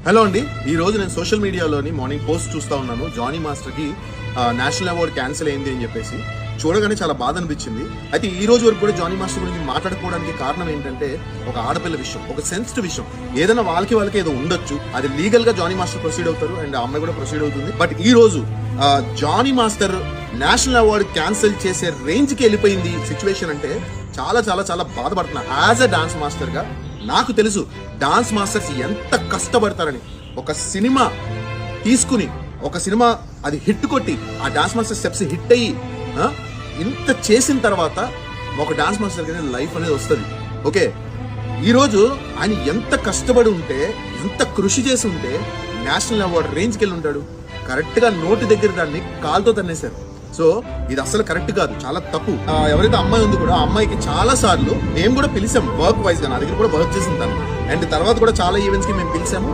Hello అండి, ఈ రోజు నేను సోషల్ మీడియాలోని మార్నింగ్ పోస్ట్ చూస్తా ఉన్నాను. జానీ మాస్టర్కి నేషనల్ అవార్డు క్యాన్సిల్ అయింది అని చెప్పేసి చూడగానే చాలా బాధ అనిపించింది. అయితే ఈ రోజు వరకు కూడా జానీ మాస్టర్ గురించి మాట్లాడుకోవడానికి కారణం ఏంటంటే ఒక ఆడపిల్ల విషయం, ఒక సెన్సిటివ్ విషయం. ఏదైనా వాళ్ళకి ఏదో ఉండొచ్చు, అది లీగల్ గా జానీ మాస్టర్ ప్రొసీడ్ అవుతారు అండ్ అమ్మాయి కూడా ప్రొసీడ్ అవుతుంది. బట్ ఈ రోజు Jani master national award cancel చేసే రేంజ్ కి వెళ్ళిపోయింది సిచ్యువేషన్. అంటే చాలా చాలా చాలా బాధపడుతున్నా. యాజ్ అ డాన్స్ మాస్టర్ గా నాకు తెలుసు డాన్స్ మాస్టర్స్ ఎంత కష్టపడతారని. ఒక సినిమా తీసుకుని ఒక సినిమా అది హిట్ కొట్టి ఆ డాన్స్ మాస్టర్ స్టెప్స్ హిట్ అయ్యి ఇంత చేసిన తర్వాత ఒక డాన్స్ మాస్టర్ కి లైఫ్ అనేది వస్తుంది. ఓకే, ఈరోజు ఆయన ఎంత కష్టపడి ఉంటే, ఎంత కృషి చేసి ఉంటే నేషనల్ అవార్డు రేంజ్కి వెళ్ళి ఉంటాడు. కరెక్ట్ గా నోటి దగ్గర దాన్ని కాల్తో తన్నేశారు. సో ఇది అసలు కరెక్ట్ కాదు, చాలా తప్పు. ఎవరైతే అమ్మాయి ఉంది కూడా, ఆ అమ్మాయికి చాలా సార్లు మేము కూడా పిలిచాము వర్క్ వైజ్ గా. నా దగ్గర కూడా వర్క్ చేసింది తను. అండ్ తర్వాత కూడా చాలా ఈవెంట్స్ కి మేము పిలిచాము.